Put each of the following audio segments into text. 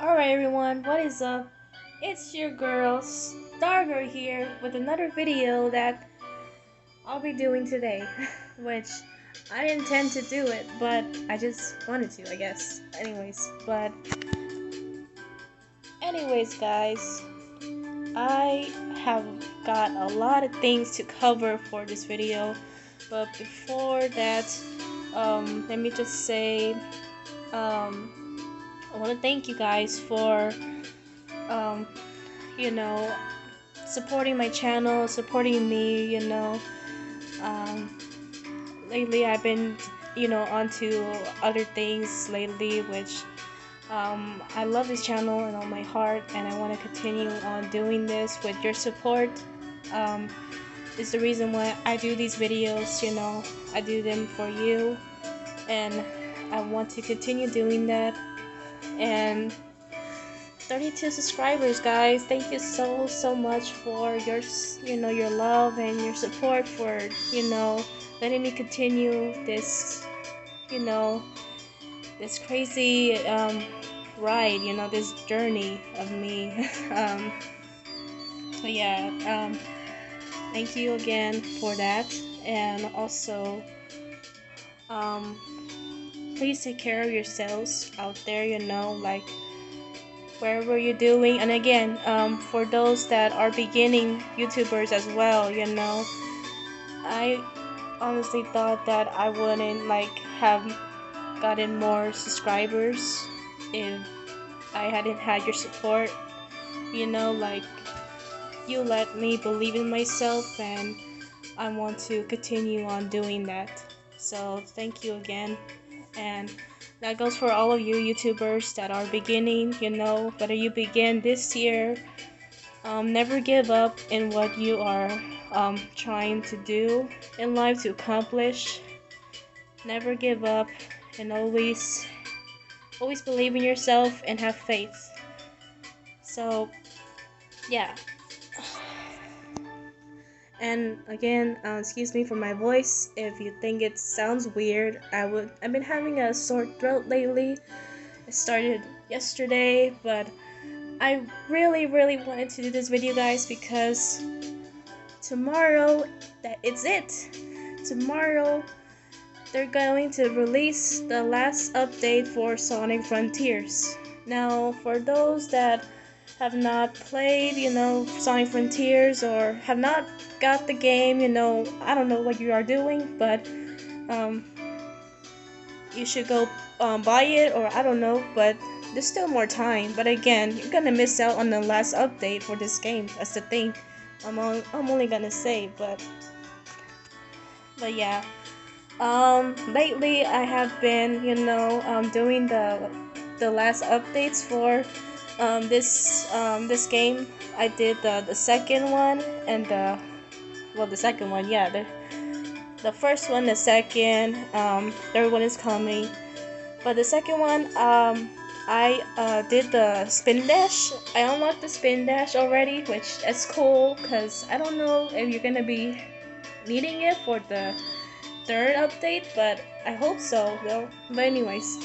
Alright everyone, what is up? It's your girl Stargirl here with another video that I'll be doing today. Which I didn't intend to do it, but I just wanted to, I guess. Anyways guys, I have got a lot of things to cover for this video. But before that, let me just say, I want to thank you guys for um, you know, supporting my channel, supporting me, Um, lately I've been, onto other things lately, which I love this channel and all my heart, and I want to continue on doing this with your support. Um, is the reason why I do these videos, I do them for you, and I want to continue doing that. And 32 subscribers, guys. Thank you so much for your love and your support, for letting me continue this you know this crazy ride, this journey of me. But yeah, thank you again for that. And also, um please take care of yourselves out there, like wherever you're doing. And again, for those that are beginning YouTubers as well, I honestly thought that I wouldn't have gotten more subscribers if I hadn't had your support. Like, you let me believe in myself, and I want to continue on doing that. So thank you again. And that goes for all of you YouTubers that are beginning, whether you begin this year. Never give up in what you are trying to do in life, to accomplish. Never give up, and always believe in yourself and have faith. So yeah. And again, excuse me for my voice if you think it sounds weird. I've been having a sore throat lately. It started yesterday, but I really wanted to do this video, guys, because tomorrow, it's it. Tomorrow they're going to release the last update for Sonic Frontiers. Now, for those that have not played, Sonic Frontiers, or have not got the game, I don't know what you are doing, but you should go buy it, or I don't know, but there's still more time. But again, you're gonna miss out on the last update for this game. That's the thing. I'm only gonna say, but yeah. Lately I have been, doing the last updates for this game. I did the second one and the second one, yeah. The first one, the second, third one is coming. But the second one, I did the spin dash. I unlocked the spin dash already, which is cool, because I don't know if you're gonna be needing it for the third update, but I hope so though. But anyways,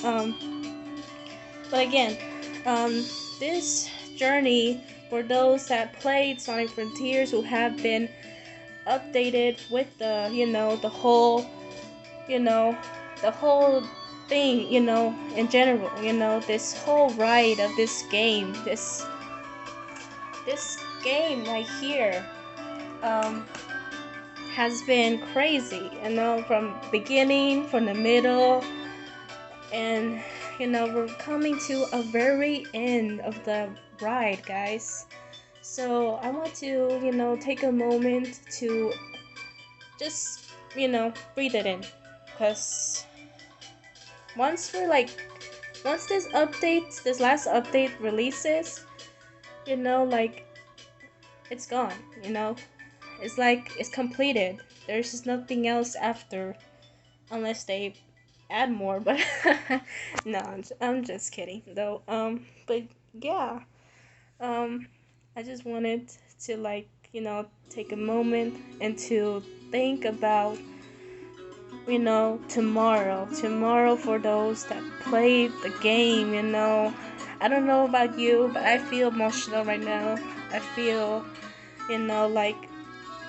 but again, this journey, for those that played Sonic Frontiers, who have been updated with you know the whole thing, in general, this whole ride of this game, this game right here, has been crazy, from beginning, from the middle, and we're coming to a very end of the ride, guys. So I want to take a moment to just breathe it in, because once this last update releases, it's gone. It's like it's completed. There's just nothing else after, unless they add more. But no, I'm just kidding though. But yeah, I just wanted to take a moment and to think about tomorrow for those that played the game, I don't know about you, but I feel emotional right now. I feel, like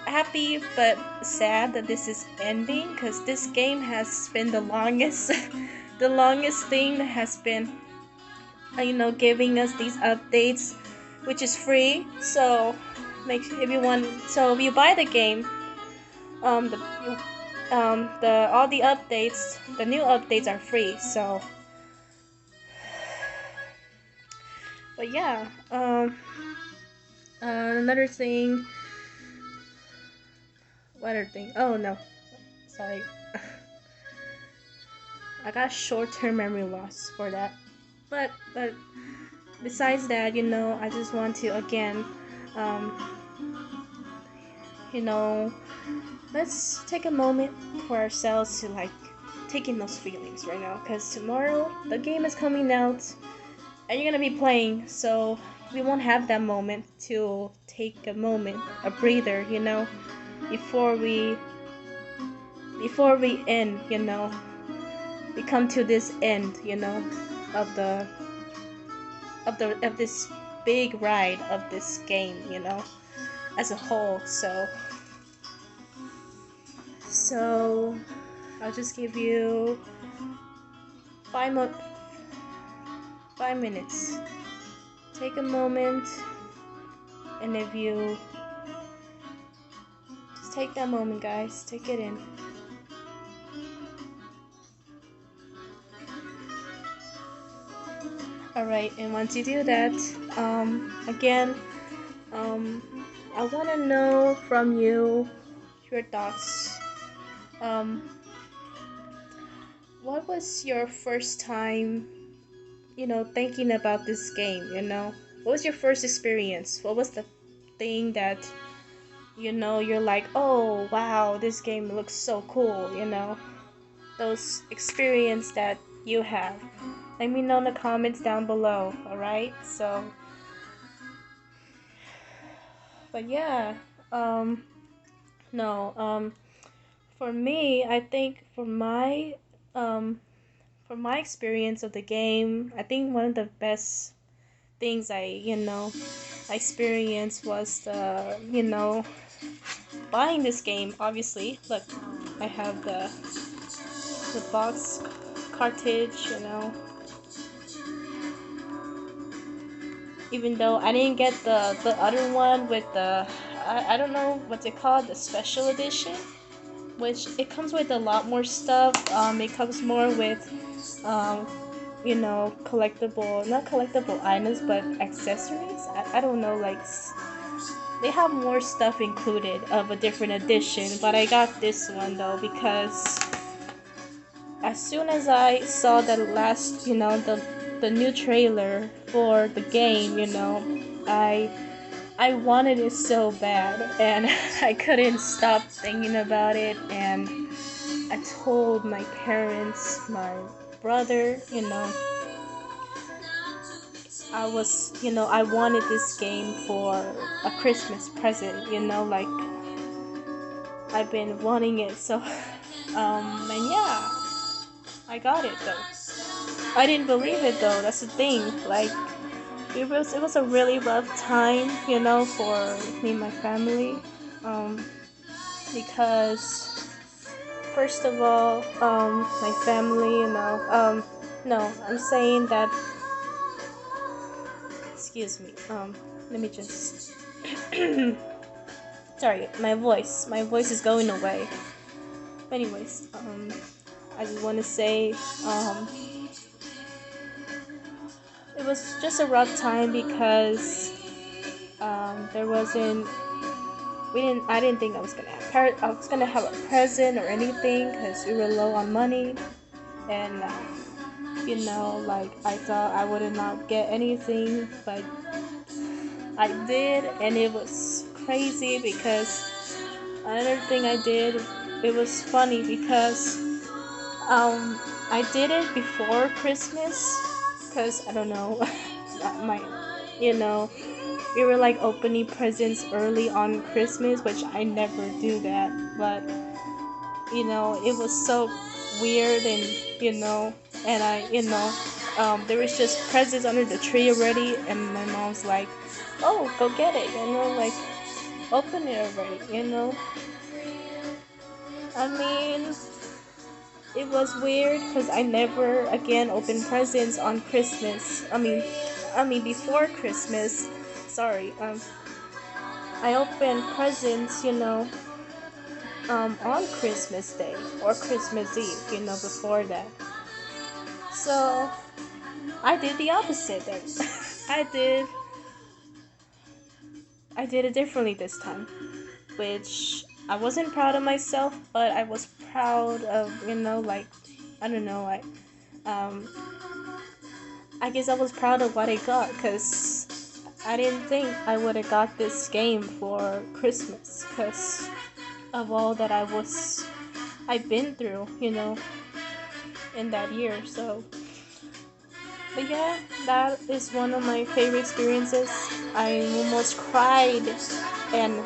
happy but sad that this is ending, because this game has been the longest, the longest thing that has been, giving us these updates, which is free. So make if you want, so if you buy the game, the all the updates, the new updates are free. So, but yeah, another thing. What other thing? Oh no, sorry. I got short-term memory loss for that. But besides that, I just want to again, um, you know, let's take a moment for ourselves to like take in those feelings right now. Because tomorrow the game is coming out, and you're gonna be playing, so we won't have that moment to take a moment, a breather, before we end, we come to this end, of this big ride of this game, as a whole. So I'll just give you 5 minutes. Take a moment, and if you just take that moment, guys, take it in. Alright, and once you do that, again, I want to know from you your thoughts. What was your first time, thinking about this game, What was your first experience? What was the thing that, you're like, oh, wow, this game looks so cool, Those experience that you have. Let me know in the comments down below, alright? So, but yeah, no, for me, I think for my experience of the game, I think one of the best things I experienced was buying this game. Obviously, look, I have the box cartridge, even though I didn't get the other one with the I don't know what's it called, the special edition, which it comes with a lot more stuff. It comes more with collectible, not collectible items, but accessories. I don't know, like they have more stuff included of a different edition, but I got this one though because as soon as I saw the last, the new trailer for the game, I wanted it so bad, and I couldn't stop thinking about it, and I told my parents, my brother, I wanted this game for a Christmas present, like I've been wanting it, so, and yeah, I got it though. I didn't believe it though, that's the thing, like, it was a really rough time, for me and my family, because first of all, my family, no, I'm saying that, excuse me, let me just, sorry, my voice is going away. Anyways, I just want to say, it was just a rough time because, there wasn't, I didn't think I was gonna have a present or anything because we were low on money, and like I thought I would not get anything, but I did, and it was crazy because another thing I did, it was funny because I did it before Christmas because I don't know, my we were like opening presents early on Christmas, which I never do that, but it was so weird, and and I there was just presents under the tree already, and my mom's like, "Oh, go get it," like open it already, I mean, it was weird because I never again opened presents on Christmas. I mean before Christmas. Sorry. I opened presents, on Christmas Day or Christmas Eve, before that. So I did the opposite then. I did I did it differently this time, which I wasn't proud of myself, but I was proud of, like I don't know, um I guess I was proud of what I got because I didn't think I would have got this game for Christmas because of all that I've been through, in that year. So, but yeah, that is one of my favorite experiences. I almost cried and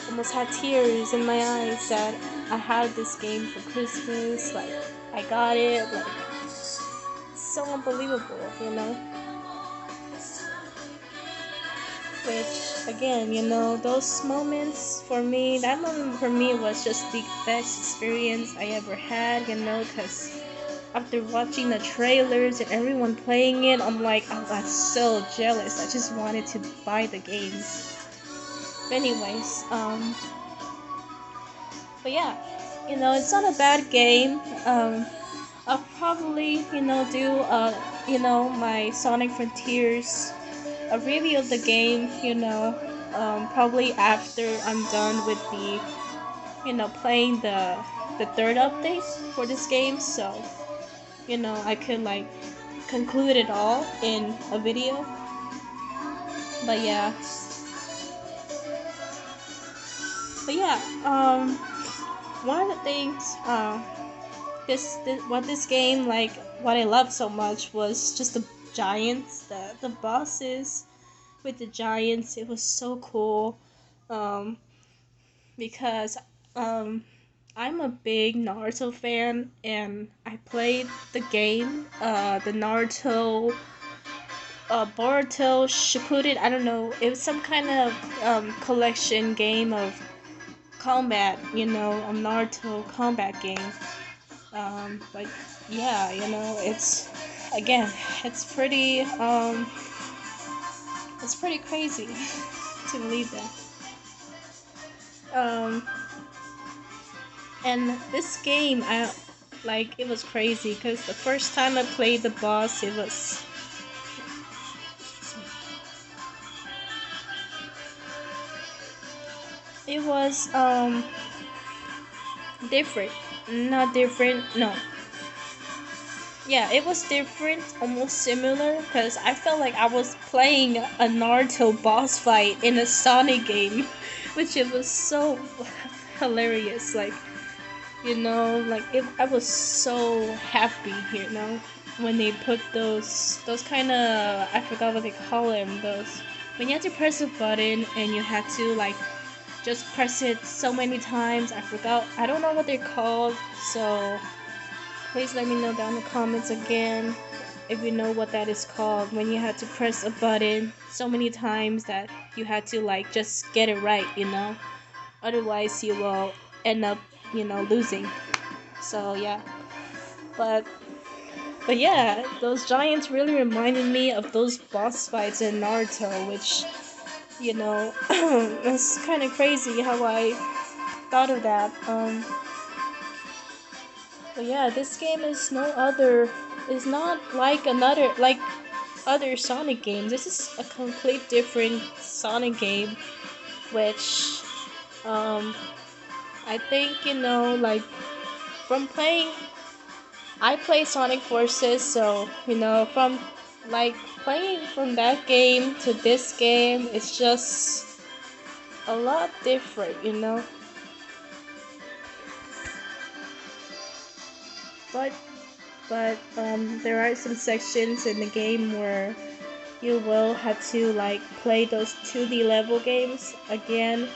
almost had tears in my eyes that I had this game for Christmas. Like, I got it. Like, so unbelievable, Which, again, those moments for me, that moment for me was just the best experience I ever had, because after watching the trailers and everyone playing it, I'm like, I was so jealous. I just wanted to buy the game. But anyways, but yeah, it's not a bad game. I'll probably, do, my Sonic Frontiers, a review of the game, probably after I'm done with the, playing the third update for this game, so, I could, like, conclude it all in a video. But yeah. One of the things, this game, like, what I loved so much was just the giants, the bosses with the giants. It was so cool, because, I'm a big Naruto fan, and I played the game, the Naruto, Boruto Shippuden. I don't know. It was some kind of collection game of combat, a Naruto combat game. But yeah, it's again, it's pretty crazy to believe that. And this game, it was crazy because the first time I played the boss, it was different. Not different, no. Yeah, it was different, almost similar, because I felt like I was playing a Naruto boss fight in a Sonic game, which it was so hilarious. Like, I was so happy, when they put those kind of, I forgot what they call them, those, when you had to press a button and you had to, like, just press it so many times. I don't know what they're called, so please let me know down in the comments again if you know what that is called, when you had to press a button so many times that you had to, like, just get it right, otherwise you will end up, losing. So yeah, but yeah, those giants really reminded me of those boss fights in Naruto, which, it's kind of crazy how I thought of that. But yeah, this game is not like other Sonic games. This is a complete different Sonic game, which, I think, like, from playing, I play Sonic Forces, so, from, like, playing from that game to this game, it's just a lot different, But there are some sections in the game where you will have to, like, play those 2D level games again.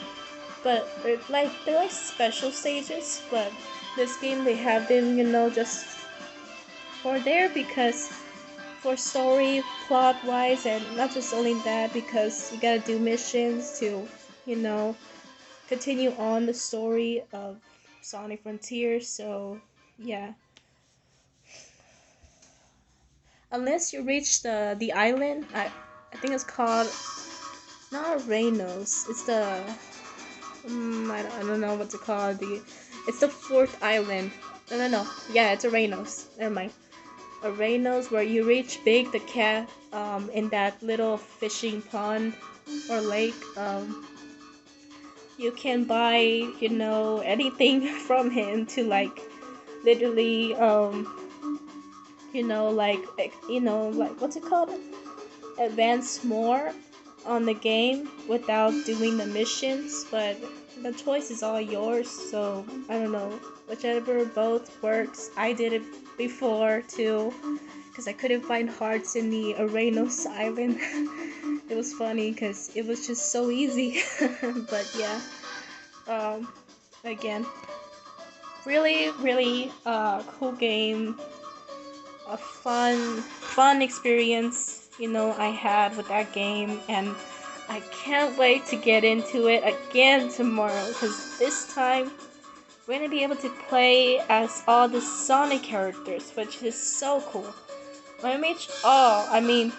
But they're like special stages. But this game, they have them, just for there, because for story, plot wise, and not just only that, because you gotta do missions to, you know, continue on the story of Sonic Frontiers. So yeah, unless you reach the island, I think it's called not Reynos. It's the I don't know what to call it. It's the fourth island. No. Yeah, it's a Reynos. Never mind. A Reynos where you reach Big the cat in that little fishing pond or lake. You can buy, you know, anything from him to like literally like what's it called? Advance more on the game without doing the missions, but the choice is all yours. So I don't know, whichever both works. I did it before too, because I couldn't find hearts in the Arenos Island. It was funny because it was just so easy. But yeah, um, again, really cool game, a fun experience, you know, I had with that game, and I can't wait to get into it again tomorrow, because this time we're gonna be able to play as all the Sonic characters, which is so cool. I mean,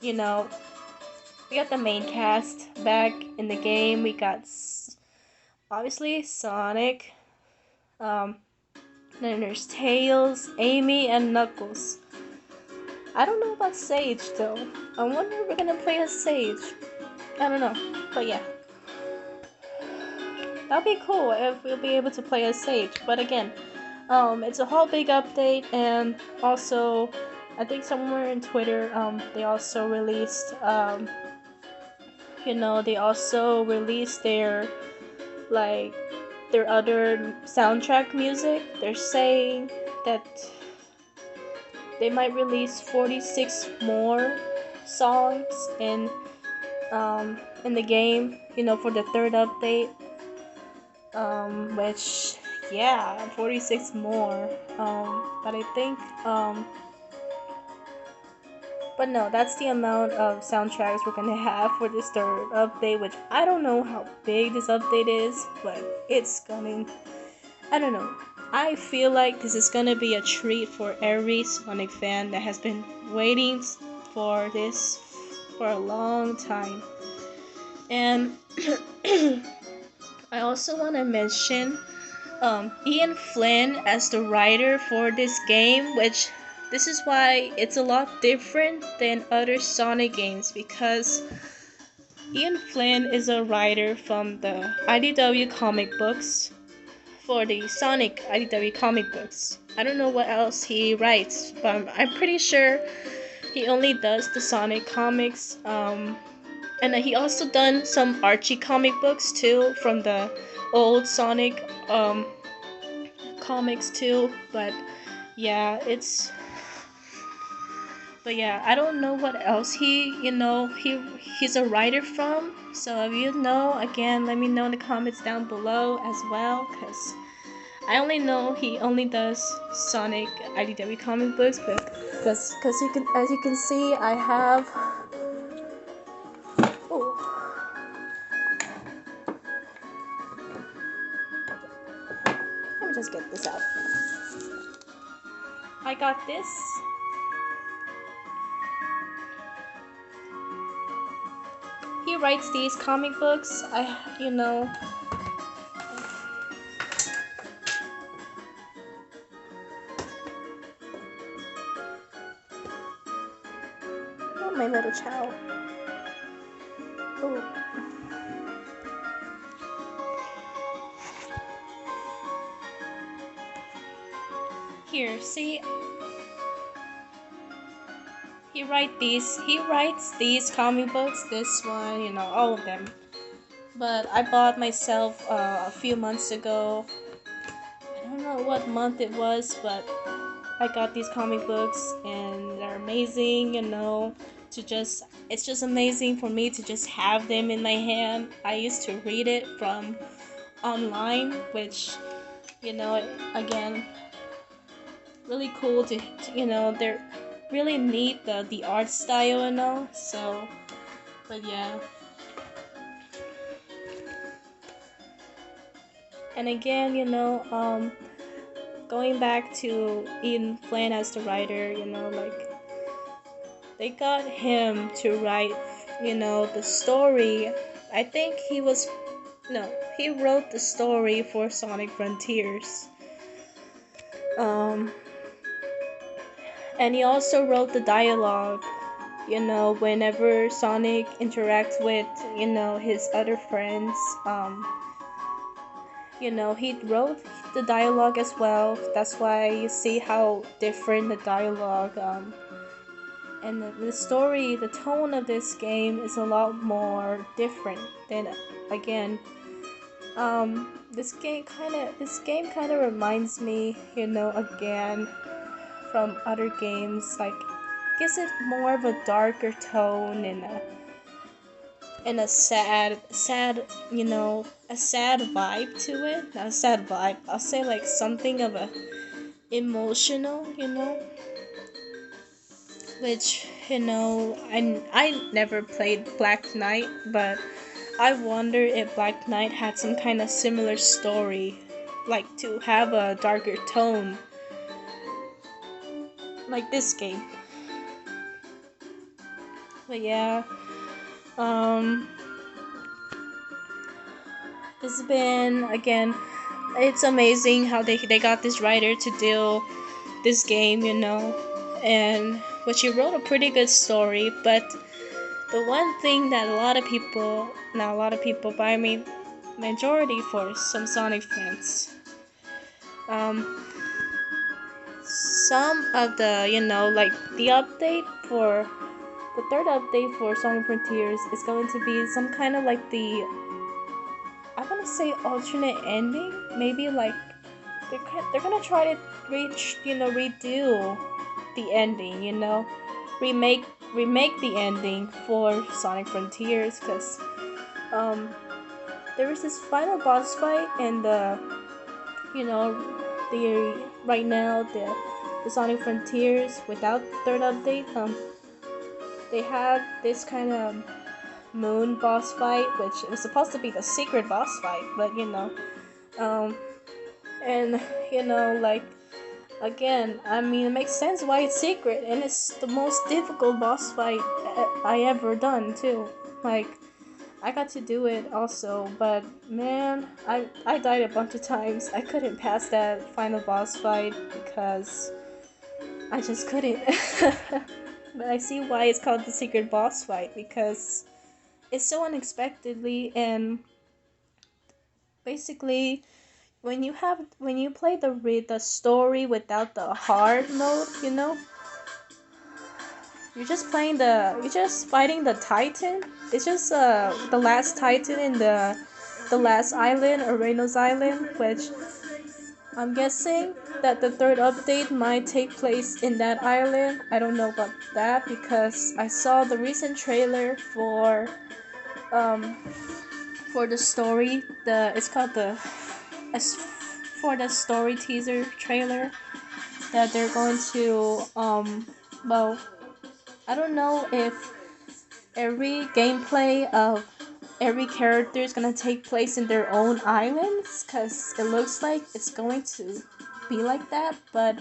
you know, we got the main cast back in the game. We got obviously Sonic, um, then there's Tails, Amy, and Knuckles. I don't know about Sage though. I wonder if we're gonna play as Sage. I don't know, but yeah, that'll be cool if we'll be able to play as Sage. But again, it's a whole big update, and also, I think somewhere in Twitter, they also released, they also released like, their other soundtrack music. They're saying that they might release 46 more songs in the game, for the third update. Which, yeah, 46 more. But I think, but no, that's the amount of soundtracks we're gonna have for this third update, which I don't know how big this update is, but it's coming. I don't know. I feel like this is gonna be a treat for every Sonic fan that has been waiting for this for a long time. And I also want to mention Ian Flynn as the writer for this game, which this is why it's a lot different than other Sonic games, because Ian Flynn is a writer from the IDW comic books, for the Sonic IDW comic books. I don't know what else he writes, but I'm pretty sure he only does the Sonic comics. And he also done some Archie comic books too, from the old Sonic comics too. But yeah, I don't know what else he's a writer from. So if you know, again, let me know in the comments down below as well, because I only know he only does Sonic IDW comic books, but because as you can see, I have. Oh. Let me just get this out. I got this. He writes these comic books. Oh, my little child. Oh. Here, see. He writes these comic books, this one, all of them. But I bought myself a few months ago. I don't know what month it was, but I got these comic books, and they're amazing, it's just amazing for me to just have them in my hand. I used to read it from online, which, again, really cool they're really neat, the art style and all. So, but yeah. And again, going back to Ian Flynn as the writer, like they got him to write, the story. I think he was, no, he wrote the story for Sonic Frontiers. And he also wrote the dialogue, whenever Sonic interacts with, his other friends. He wrote the dialogue as well. That's why you see how different the dialogue, and the story, the tone of this game is a lot more different than, again, this game kind of reminds me, again, from other games, like gives it more of a darker tone and a sad, a sad vibe to it. Not a sad vibe. I'll say like something of a emotional, which, I never played Black Knight, but I wonder if Black Knight had some kind of similar story, like to have a darker tone, like this game. But yeah, it's been, again, it's amazing how they got this writer to do this game, and which he wrote a pretty good story, but the one thing that a lot of people, not a lot of people, but I mean majority for some Sonic fans, some of the, like the update for the third update for Sonic Frontiers is going to be some kind of like I want to say alternate ending, maybe like they're gonna try to redo the ending, remake the ending for Sonic Frontiers, because there was this final boss fight in the, the right now the Sonic Frontiers without the third update. They had this kind of moon boss fight, which was supposed to be the secret boss fight, but and like, again, I mean, it makes sense why it's secret, and it's the most difficult boss fight I ever done too. Like, I got to do it also, but man, I died a bunch of times. I couldn't pass that final boss fight because I just couldn't. But I see why it's called the secret boss fight, because it's so unexpectedly, and basically when you play the story without the hard mode, you're just fighting the Titan. It's just the last Titan in the last island, Arenos Island, which I'm guessing that the third update might take place in that island. I don't know about that because I saw the recent trailer for the story. It's called as for the story teaser trailer that they're going to well, I don't know if every gameplay of every character is gonna take place in their own islands, because it looks like it's going to be like that, but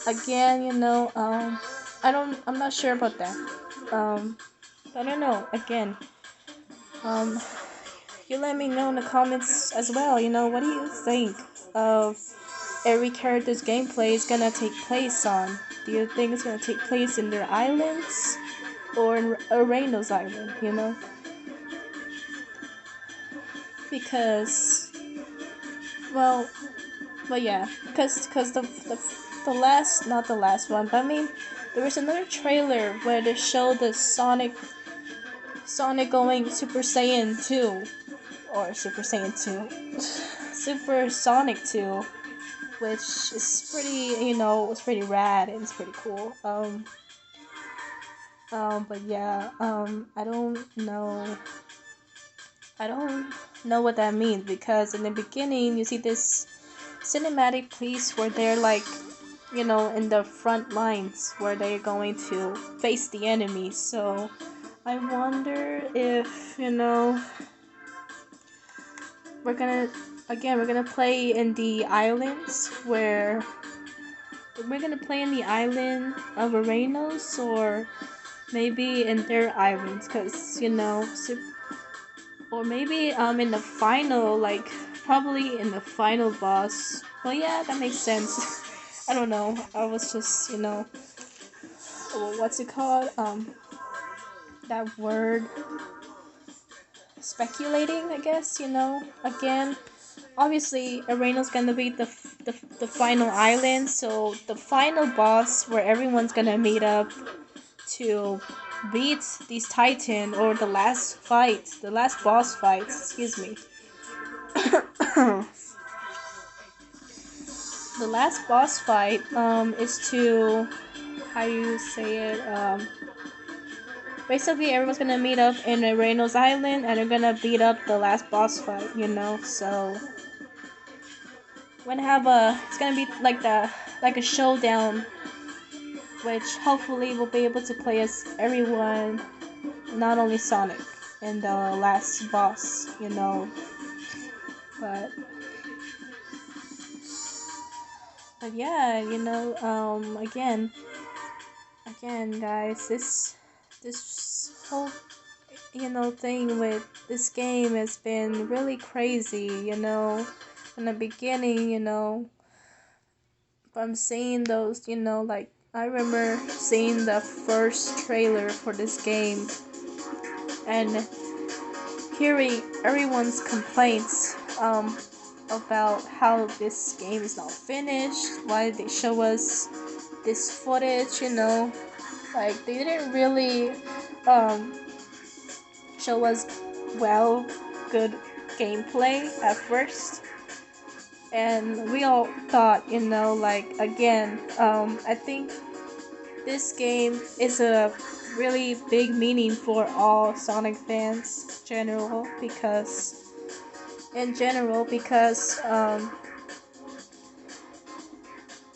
again, I'm not sure about that. I don't know, again, you let me know in the comments as well, what do you think of every character's gameplay is gonna take place on? Do you think it's gonna take place in their islands or in Reino's island, Because, well, yeah, because the last, not the last one, but I mean, there was another trailer where they showed the Sonic going Super Saiyan 2, or Super Saiyan 2, Super Sonic 2, which is pretty, was pretty rad and it's pretty cool. But yeah, I don't know what that means, because in the beginning you see this cinematic piece where they're like, in the front lines where they're going to face the enemy. So I wonder if, we're gonna play in the islands where we're gonna play in the island of Arenos, or maybe in their islands, because or maybe in the final, like probably in the final boss. Well, yeah, that makes sense. I don't know. I was just what's it called? That word, speculating, I guess. Again, obviously Arena's gonna be the final island, so the final boss where everyone's gonna meet up to beat these Titan, or the last fight, the last boss fights, excuse me. The last boss fight is to, how do you say it, basically everyone's gonna meet up in Reynolds Island and they're gonna beat up the last boss fight, so it's gonna be like a showdown, which hopefully we'll be able to play as everyone, not only Sonic and the last boss, but yeah, again, guys, this whole thing with this game has been really crazy, in the beginning, from seeing those, like I remember seeing the first trailer for this game and hearing everyone's complaints about how this game is not finished, why they show us this footage, like they didn't really show us good gameplay at first, and we all thought, like, again, I think this game is a really big meaning for all Sonic fans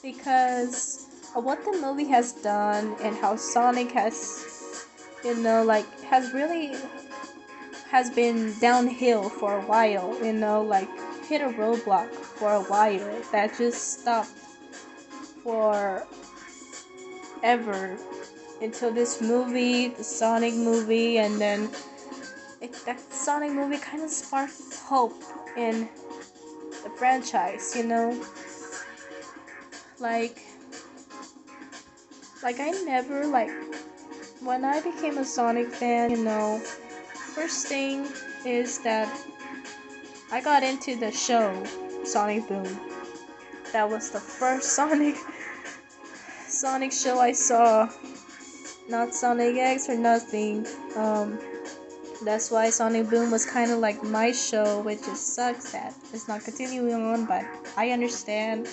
because of what the movie has done and how Sonic has, has been downhill for a while, like hit a roadblock for a while that just stopped for ever until this movie, the Sonic movie, and then that Sonic movie kind of sparked hope in the franchise, like I never, when I became a Sonic fan, first thing is that I got into the show Sonic Boom. That was the first Sonic show I saw, not Sonic X or nothing. That's why Sonic Boom was kind of like my show, which just sucks that it's not continuing on. But I understand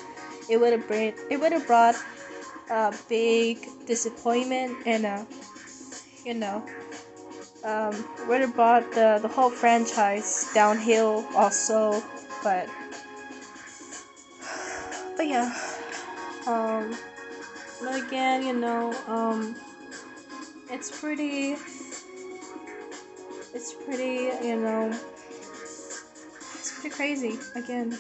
it would have brought a big disappointment and would have brought the whole franchise downhill also. But yeah, but again, it's pretty, it's pretty crazy again,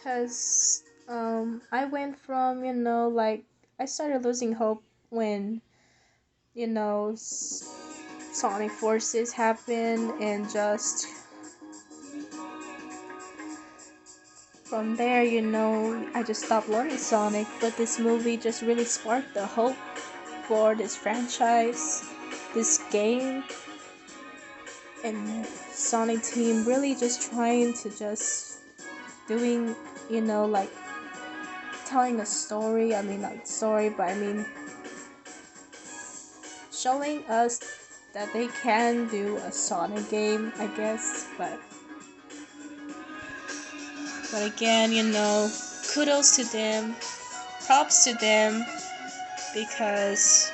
cause I went from, I started losing hope when, Sonic Forces happened, and just from there, I just stopped loving Sonic. But this movie just really sparked the hope for this franchise, this game, and Sonic Team really just trying to just doing, telling a story. I mean, not story, but I mean showing us that they can do a Sonic game, I guess. But again, kudos to them, props to them, because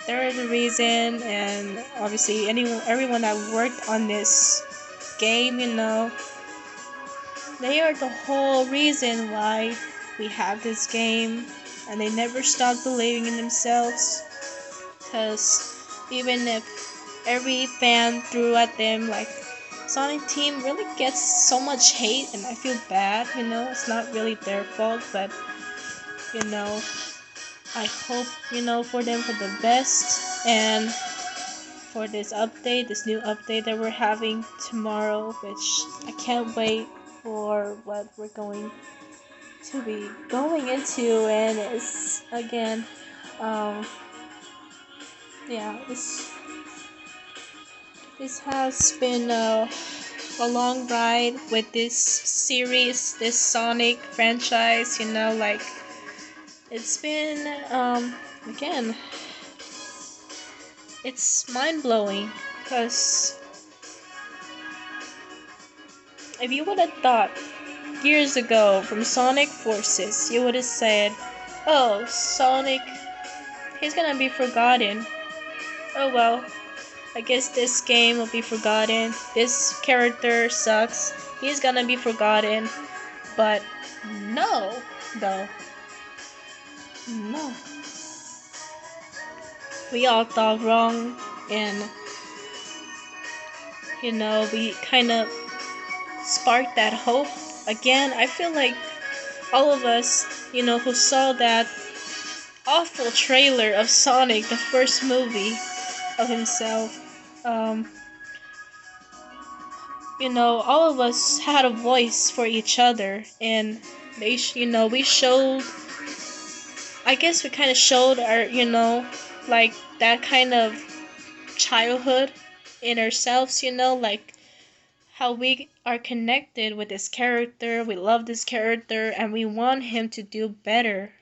they're the reason, and obviously everyone that worked on this game, They are the whole reason why we have this game, and they never stop believing in themselves. Because even if every fan threw at them, like, Sonic Team really gets so much hate, and I feel bad, it's not really their fault, but, you know, I hope, for them for the best, and for this update, this new update that we're having tomorrow, which I can't wait for what we're going to be going into, and it's, again, yeah, this has been a long ride with this series, this Sonic franchise, like, it's been, again, it's mind-blowing, because if you would have thought years ago from Sonic Forces, you would have said, oh, Sonic, he's gonna be forgotten. Oh well, I guess this game will be forgotten. This character sucks. He's gonna be forgotten. But no, though. No. We all thought wrong, and, we kind of sparked that hope. Again, I feel like all of us, who saw that awful trailer of Sonic, the first movie of himself, all of us had a voice for each other, and we showed, I guess we kind of showed our, like, that kind of childhood in ourselves, like, how we are connected with this character, we love this character, and we want him to do better.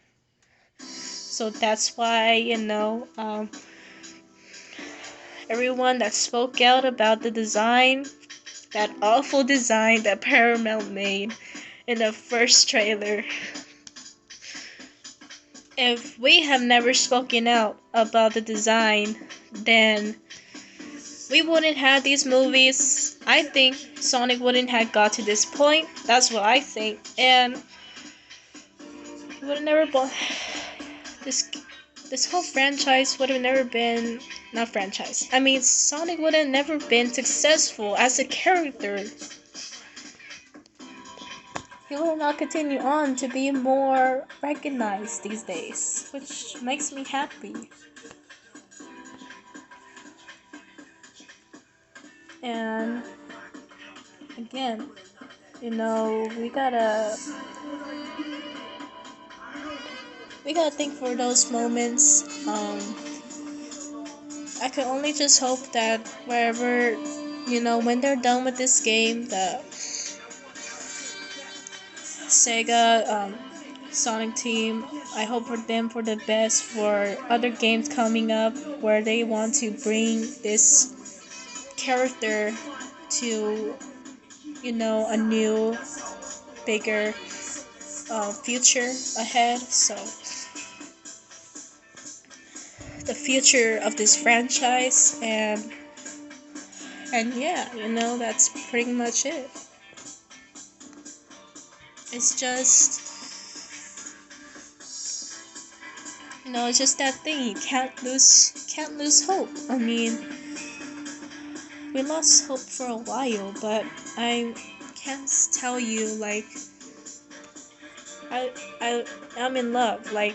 So that's why, everyone that spoke out about the design, that awful design that Paramount made in the first trailer. If we have never spoken out about the design, then we wouldn't have these movies. I think Sonic wouldn't have got to this point. That's what I think. And would have never bought this whole franchise would have never been, not franchise. I mean, Sonic would have never been successful as a character. He will not continue on to be more recognized these days, which makes me happy. And again, we gotta think for those moments. I can only just hope that wherever, when they're done with this game, the Sega Sonic Team, I hope for them for the best for other games coming up where they want to bring this character to, a new, bigger future ahead. So the future of this franchise, and yeah, that's pretty much it. It's just, it's just that thing. You can't lose hope. I mean, we lost hope for a while, but I can't tell you, like, I'm in love, like,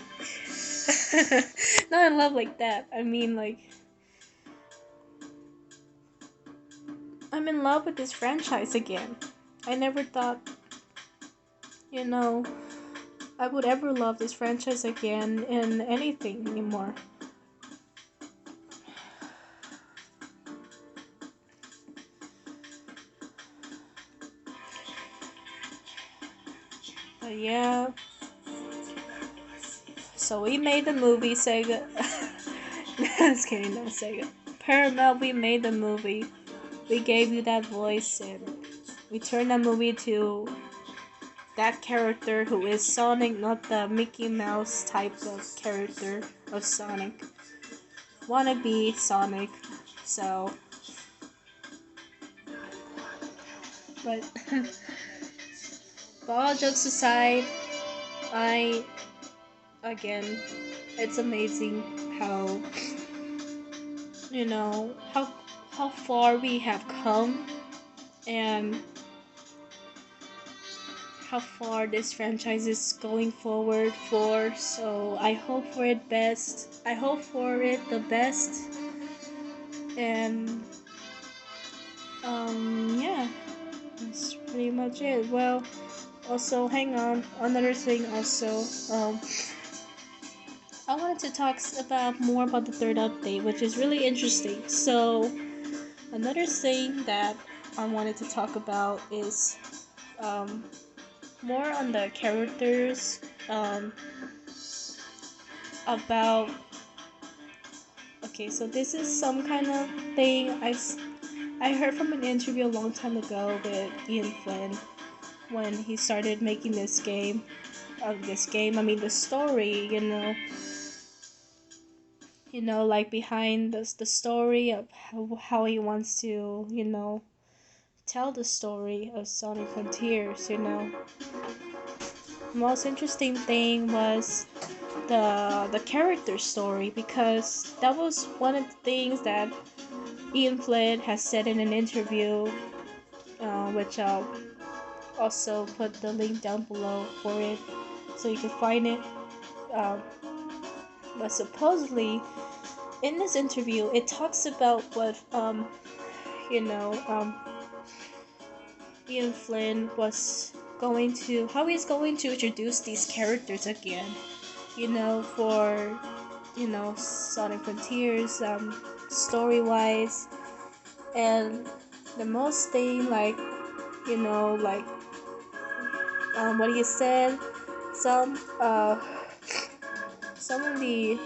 not in love like that. I mean, like, I'm in love with this franchise again. I never thought, I would ever love this franchise again in anything anymore. But yeah. So we made the movie, Sega. Just kidding, not Sega. Paramount, we made the movie. We gave you that voice, and we turned that movie to that character who is Sonic, not the Mickey Mouse type of character of Sonic. Wannabe Sonic. So, but But all jokes aside, I again, it's amazing how how far we have come and how far this franchise is going forward for. So I hope for it best. I hope for it the best. And yeah, that's pretty much it. Well, also hang on, another thing also, I wanted to talk about more about the third update, which is really interesting. So another thing that I wanted to talk about is um, more on the characters, about okay, so this is some kind of thing I heard from an interview a long time ago with Ian Flynn when he started making this game. I mean the story, like behind the story of how he wants to, tell the story of Sonic Frontiers. Most interesting thing was the character story, because that was one of the things that Ian Flynn has said in an interview, which I'll also put the link down below for it so you can find it. Um, but supposedly in this interview, it talks about what you know um, Ian Flynn was how he's going to introduce these characters again. For Sonic Frontiers, story wise, and the most thing, like, like, what he said, some some of the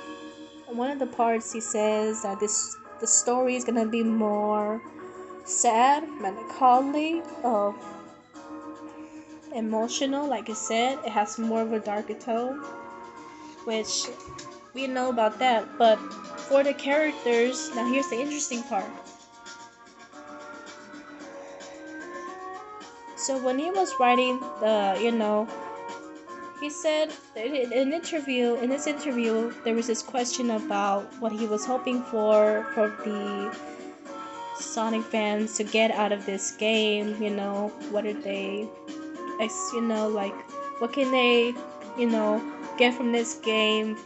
one of the parts he says that the story is gonna be more sad, melancholy, emotional. Like I said, it has more of a darker tone, which we know about that. But for the characters, now here's the interesting part. So when he was writing he said in this interview, there was this question about what he was hoping for the Sonic fans to get out of this game. What are they, like, what can they, get from this game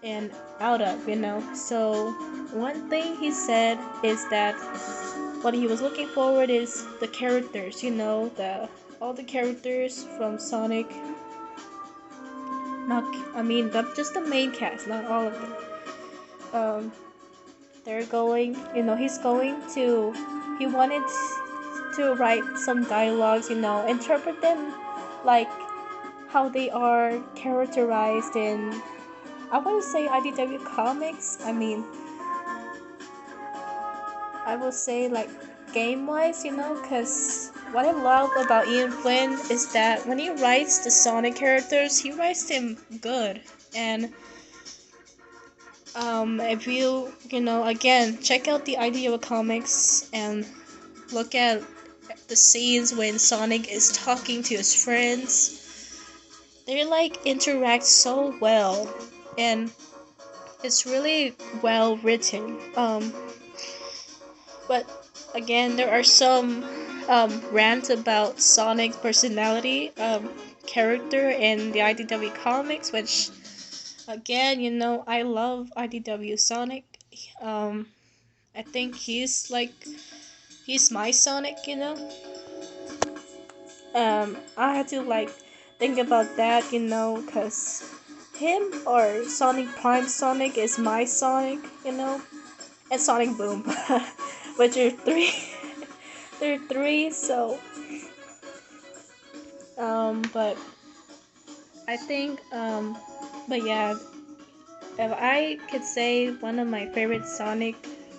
and out of. So one thing he said is that what he was looking forward is the characters, all the characters from Sonic. Not, I mean, just the main cast, not all of them. They're going, he wanted to write some dialogues, interpret them like how they are characterized in, I want to say, IDW comics. I mean, I will say, like, game-wise, because what I love about Ian Flynn is that when he writes the Sonic characters, he writes them good. And if again, check out the IDW comics and look at the scenes when Sonic is talking to his friends. They, like, interact so well, and it's really well written. But again, there are some rants about Sonic's personality, character in the IDW comics, which, again, I love IDW Sonic. I think he's my Sonic. I had to, like, think about that, cause him or Sonic Prime Sonic is my Sonic, and Sonic Boom, which are three. There are three, so but I think but yeah, if I could say one of my favorite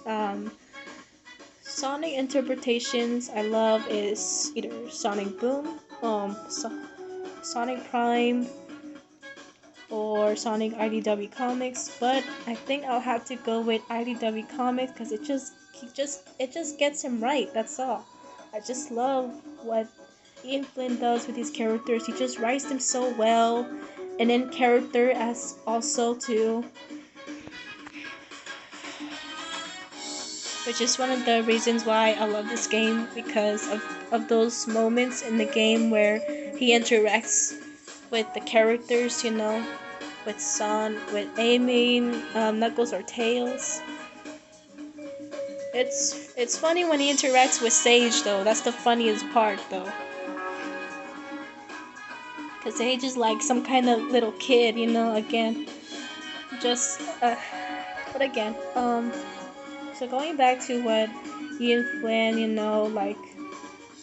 um Sonic interpretations I love is either Sonic Boom, Sonic Prime, or Sonic IDW Comics, but I think I'll have to go with IDW Comics because it just gets him right. That's all. I just love what Ian Flynn does with his characters. He just writes them so well, and in character as also too, which is one of the reasons why I love this game, because of those moments in the game where he interacts with the characters, with Son, with Amy, Knuckles or Tails. It's funny when he interacts with Sage though. That's the funniest part though. Cause Sage is like some kind of little kid, again. Just but again, so going back to what Ian Flynn, like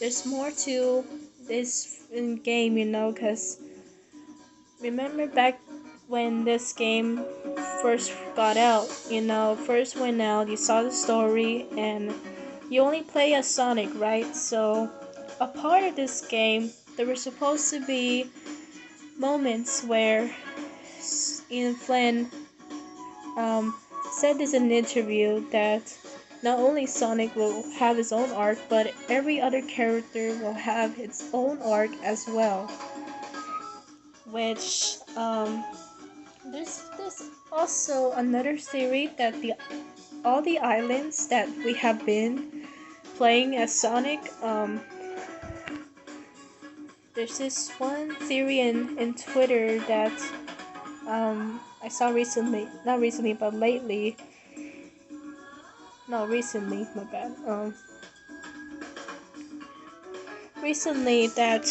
there's more to this game, cause remember back when this game first got out, first went out, you saw the story, and you only play as Sonic, right? So, a part of this game, there were supposed to be moments where Ian Flynn said this in an interview that not only Sonic will have his own arc, but every other character will have its own arc as well. Which there's also another theory that all the islands that we have been playing as Sonic, there's this one theory in Twitter that I saw recently, not recently but lately. No, recently, my bad. Recently that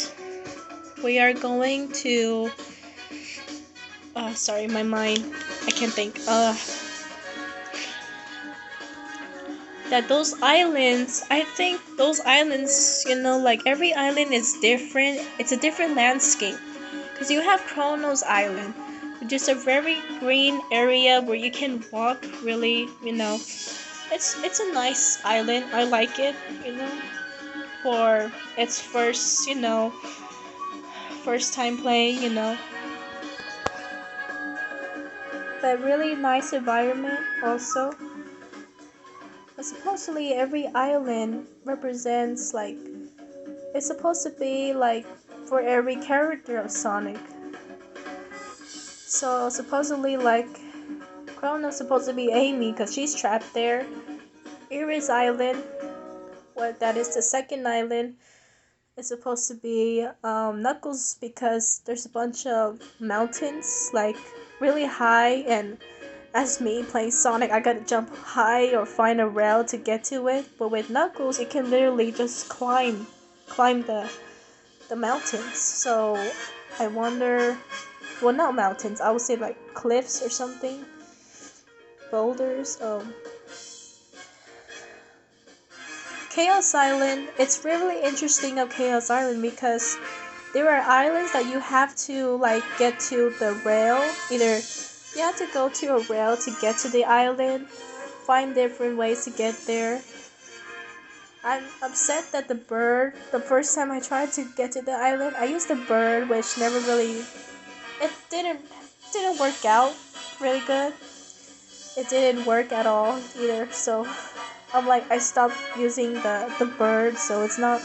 we are going to sorry, my mind, I can't think. That those islands, I think those islands, like every island is different. It's a different landscape. Because you have Kronos Island, which is a very green area where you can walk really, It's a nice island. I like it, for its first, first time playing. But really nice environment also. But supposedly every island represents like, it's supposed to be like for every character of Sonic. So supposedly like Chrono's supposed to be Amy because she's trapped there. Iris Island, that is the second island, is supposed to be Knuckles because there's a bunch of mountains like really high, and as me playing Sonic, I gotta jump high or find a rail to get to it. But with Knuckles, you can literally just climb the mountains. So I wonder, well, not mountains. I would say like cliffs or something, boulders. Chaos Island. It's really interesting of Chaos Island because there are islands that you have to like get to the rail. Either you have to go to a rail to get to the island, find different ways to get there. I'm upset that the first time I tried to get to the island, I used the bird, which never really, it didn't work out really good. It didn't work at all either, so I'm like, I stopped using the bird, so it's not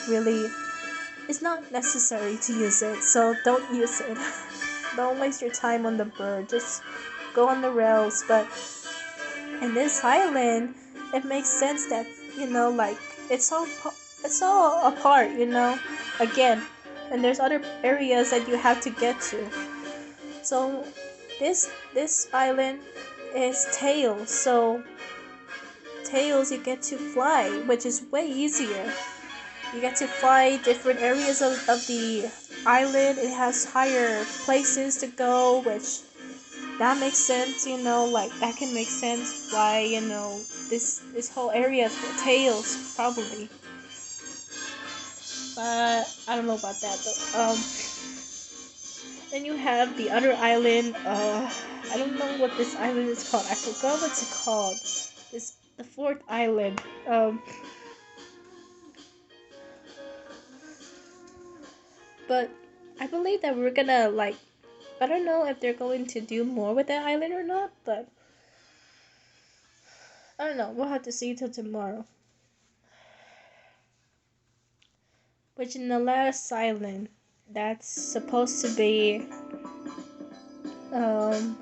necessary to use it, so don't use it. Don't waste your time on the bird, just go on the rails. But in this island, it makes sense that, like, it's all apart, again, and there's other areas that you have to get to. So this island is Tails, so Tails, you get to fly, which is way easier. You get to fly different areas of the island. It has higher places to go, which that makes sense, like that can make sense why, this whole area is for Tails, probably. But I don't know about that though. Then you have the other island. I don't know what this island is called. I forgot what's it called. The fourth island. But I believe that we're gonna like. I don't know if they're going to do more with that island or not, but I don't know. We'll have to see till tomorrow. which in the last island, that's supposed to be um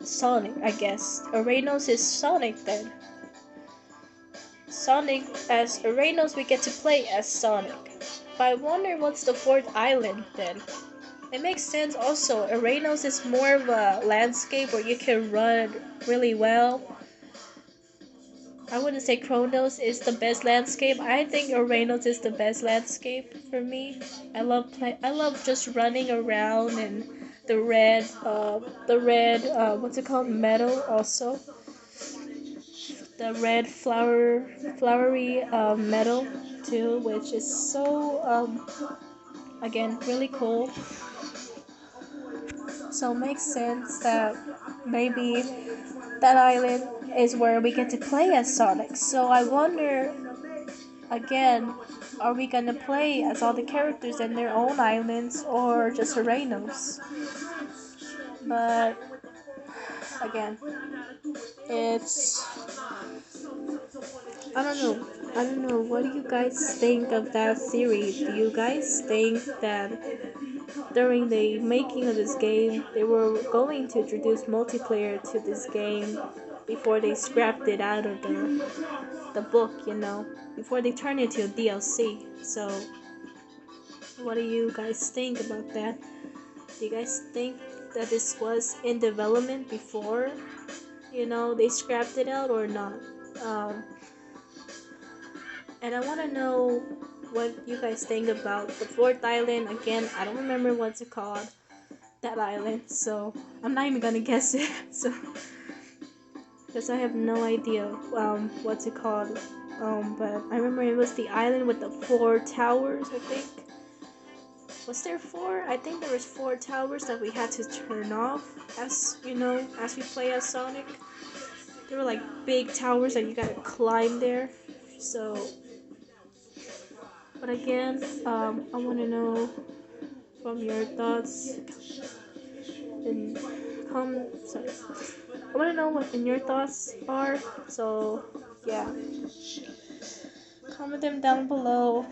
Sonic, I guess. Aranos is Sonic then. Sonic, as Aranos, we get to play as Sonic. But I wonder what's the fourth island then. It makes sense also. Aranos is more of a landscape where you can run really well. I wouldn't say Kronos is the best landscape. I think Aranos is the best landscape for me. I love just running around and the red what's it called, metal also. The red flowery metal too, which is so again really cool. So it makes sense that maybe that island is where we get to play as Sonic. So I wonder again, are we gonna play as all the characters in their own islands or just Aranos? But again, it's I don't know. What do you guys think of that theory? Do you guys think that during the making of this game, they were going to introduce multiplayer to this game before they scrapped it out of the book, before they turned it to a DLC? So, what do you guys think about that? Do you guys think that this was in development before, they scrapped it out or not? And I want to know what you guys think about the fourth island. Again, I don't remember what's it called, that island, so I'm not even gonna guess it. So, because I have no idea what's it called. But I remember it was the island with the 4 towers, I think. Was there 4? I think there was 4 towers that we had to turn off as we play as Sonic. They were like big towers that you gotta climb there. So, but again, I want to know from your thoughts and sorry. I want to know what your thoughts are. So, yeah, comment them down below.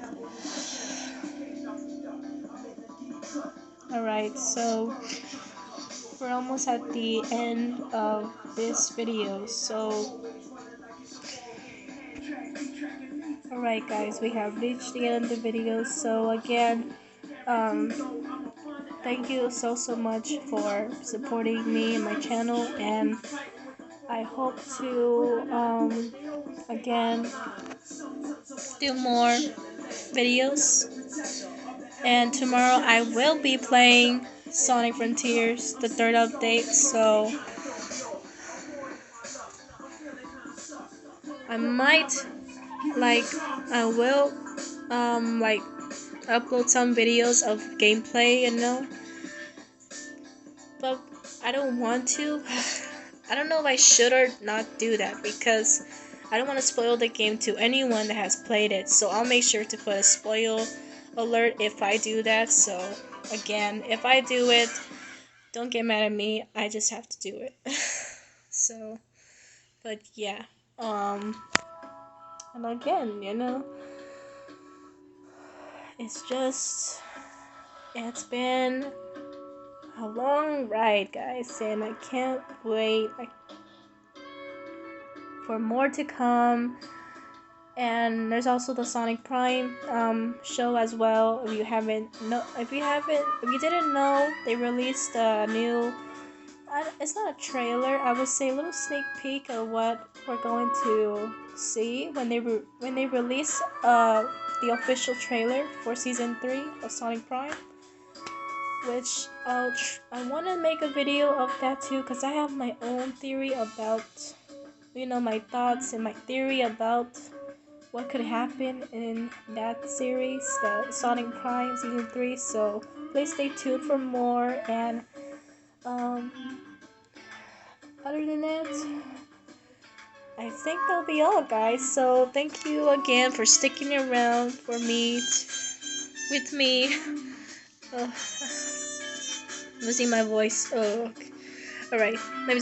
Alright, so we're almost at the end of this video. So, alright guys, we have reached the end of the video. So again, thank you so much for supporting me and my channel, and I hope to again do more videos. And tomorrow I will be playing Sonic Frontiers, the 3rd update, so I will upload some videos of gameplay, but I don't want to. I don't know if I should or not do that, because I don't want to spoil the game to anyone that has played it, so I'll make sure to put a spoil alert if I do that. So again, if I do it, don't get mad at me, I just have to do it. So, but yeah, and again, it's been a long ride, guys, and I can't wait for more to come. And there's also the Sonic Prime show as well. If you didn't know, they released a new. It's not a trailer. I would say a little sneak peek of what we're going to see when they release the official trailer for season 3 of Sonic Prime. Which I want to make a video of that too, because I have my own theory about, my thoughts and my theory about what could happen in that series, the Sonic Prime Season 3, so please stay tuned for more, and other than that, I think that'll be all, guys. So thank you again for sticking around for me, with me. Losing my voice. Oh, okay. Alright, let me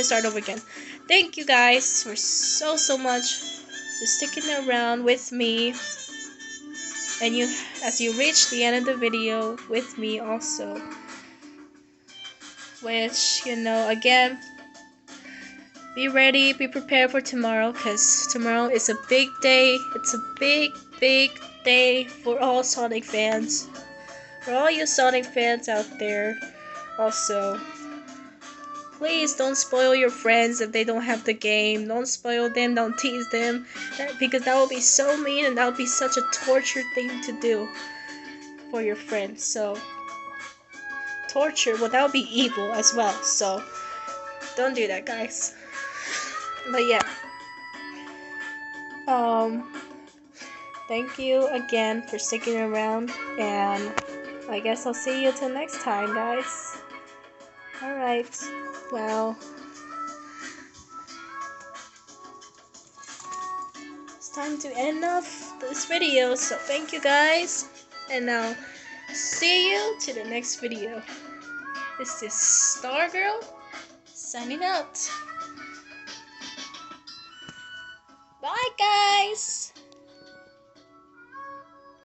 start over again. Thank you guys for so much for sticking around with me And you, as you reach the end of the video with me also, which, again, be ready, be prepared for tomorrow, because tomorrow is a big day. It's a big, big day for all Sonic fans. For all you Sonic fans out there, also, please don't spoil your friends if they don't have the game. Don't spoil them, don't tease them, because that will be so mean and that will be such a torture thing to do for your friends. So, torture, well, that would be evil as well. So, don't do that, guys. But yeah, thank you again for sticking around, and I guess I'll see you till next time, guys. Alright, well, it's time to end off this video, so thank you guys, and I'll see you to the next video. This is Stargirl, signing out.